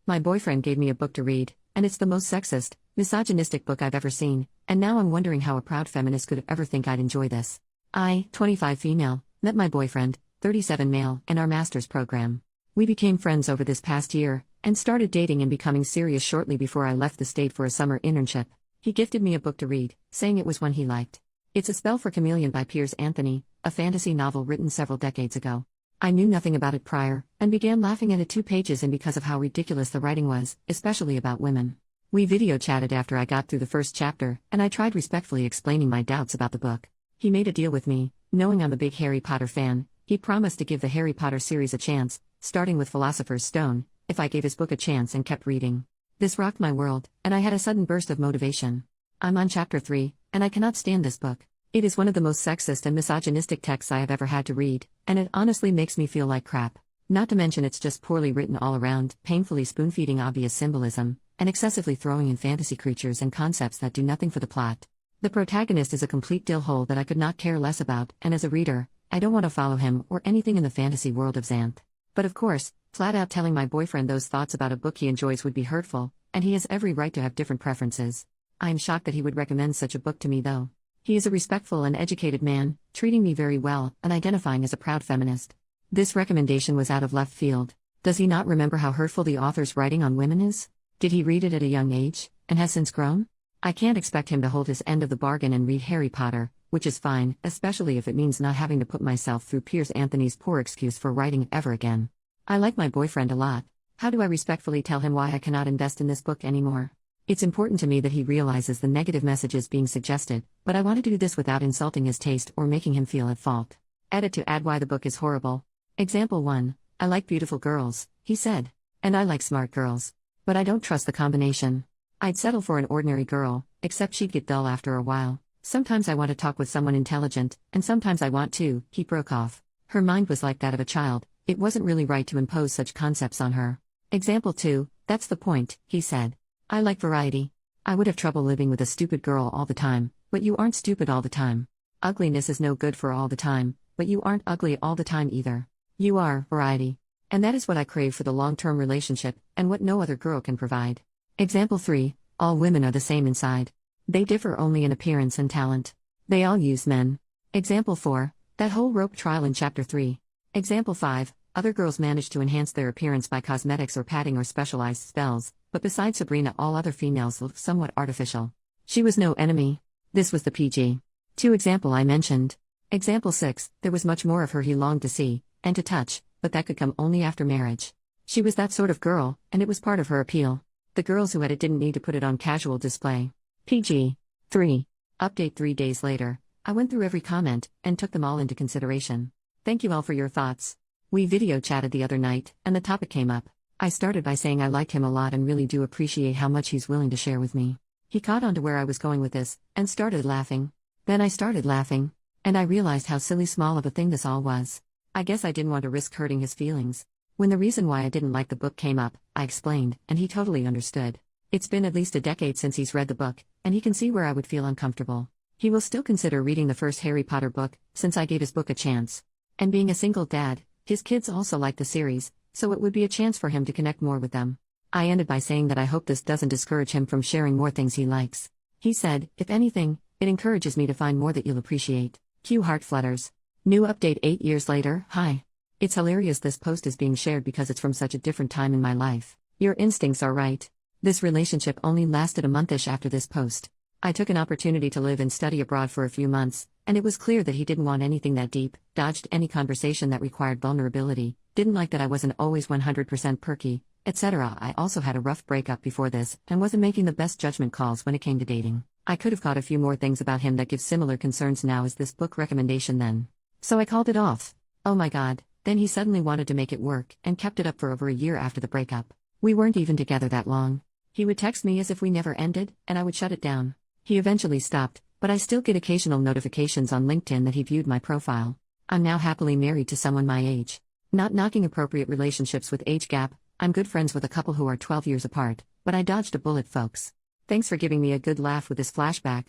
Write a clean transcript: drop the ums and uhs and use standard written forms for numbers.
My boyfriend gave me a book to read, and it's the most sexist, misogynistic book I've ever seen, and now I'm wondering how a proud feminist could ever think I'd enjoy this. I, 25 female, met my boyfriend, 37 male, in our master's program. We became friends over this past year, and started dating and becoming serious shortly before I left the state for a summer internship. He gifted me a book to read, saying it was one he liked. It's A Spell for Chameleon by Piers Anthony, a fantasy novel written several decades ago. I knew nothing about it prior, and began laughing at it 2 pages in because of how ridiculous the writing was, especially about women. We video chatted after I got through the first chapter, and I tried respectfully explaining my doubts about the book. He made a deal with me, knowing I'm a big Harry Potter fan. He promised to give the Harry Potter series a chance, starting with Philosopher's Stone, if I gave his book a chance and kept reading. This rocked my world, and I had a sudden burst of motivation. I'm on chapter 3, and I cannot stand this book. It is one of the most sexist and misogynistic texts I have ever had to read, and it honestly makes me feel like crap. Not to mention it's just poorly written all around, painfully spoon-feeding obvious symbolism, and excessively throwing in fantasy creatures and concepts that do nothing for the plot. The protagonist is a complete dillhole that I could not care less about, and as a reader, I don't want to follow him or anything in the fantasy world of Xanth. But of course, flat out telling my boyfriend those thoughts about a book he enjoys would be hurtful, and he has every right to have different preferences. I am shocked that he would recommend such a book to me though. He is a respectful and educated man, treating me very well, and identifying as a proud feminist. This recommendation was out of left field. Does he not remember how hurtful the author's writing on women is? Did he read it at a young age, and has since grown? I can't expect him to hold his end of the bargain and read Harry Potter, which is fine, especially if it means not having to put myself through Piers Anthony's poor excuse for writing ever again. I like my boyfriend a lot. How do I respectfully tell him why I cannot invest in this book anymore? It's important to me that he realizes the negative messages being suggested, but I want to do this without insulting his taste or making him feel at fault. Edit to add why the book is horrible. Example 1. I like beautiful girls, he said. And I like smart girls. But I don't trust the combination. I'd settle for an ordinary girl, except she'd get dull after a while. Sometimes I want to talk with someone intelligent, and sometimes I want to, he broke off. Her mind was like that of a child, it wasn't really right to impose such concepts on her. Example 2, that's the point, he said. I like variety. I would have trouble living with a stupid girl all the time, but you aren't stupid all the time. Ugliness is no good for all the time, but you aren't ugly all the time either. You are variety. And that is what I crave for the long-term relationship, and what no other girl can provide. Example 3, all women are the same inside. They differ only in appearance and talent. They all use men. Example 4, that whole rope trial in chapter 3. Example 5, other girls manage to enhance their appearance by cosmetics or padding or specialized spells, but besides Sabrina all other females look somewhat artificial. She was no enemy. This was the PG. 2 example I mentioned. Example 6, there was much more of her he longed to see, and to touch, but that could come only after marriage. She was that sort of girl, and it was part of her appeal. The girls who had it didn't need to put it on casual display. PG. 3. Update 3 days later. I went through every comment, and took them all into consideration. Thank you all for your thoughts. We video chatted the other night, and the topic came up. I started by saying I liked him a lot and really do appreciate how much he's willing to share with me. He caught on to where I was going with this, and started laughing. Then I started laughing, and I realized how silly small of a thing this all was. I guess I didn't want to risk hurting his feelings. When the reason why I didn't like the book came up, I explained, and he totally understood. It's been at least a decade since he's read the book, and he can see where I would feel uncomfortable. He will still consider reading the first Harry Potter book, since I gave his book a chance. And being a single dad, his kids also like the series, so it would be a chance for him to connect more with them. I ended by saying that I hope this doesn't discourage him from sharing more things he likes. He said, if anything, it encourages me to find more that you'll appreciate. Cue heart flutters. New update 8 years later, hi. It's hilarious this post is being shared because it's from such a different time in my life. Your instincts are right. This relationship only lasted a monthish after this post. I took an opportunity to live and study abroad for a few months, and it was clear that he didn't want anything that deep, dodged any conversation that required vulnerability, didn't like that I wasn't always 100% perky, etc. I also had a rough breakup before this, and wasn't making the best judgment calls when it came to dating. I could have caught a few more things about him that give similar concerns now as this book recommendation then. So I called it off. Oh my god, then he suddenly wanted to make it work, and kept it up for over a year after the breakup. We weren't even together that long. He would text me as if we never ended, and I would shut it down. He eventually stopped, but I still get occasional notifications on LinkedIn that he viewed my profile. I'm now happily married to someone my age. Not knocking appropriate relationships with age gap, I'm good friends with a couple who are 12 years apart, but I dodged a bullet, folks. Thanks for giving me a good laugh with this flashback.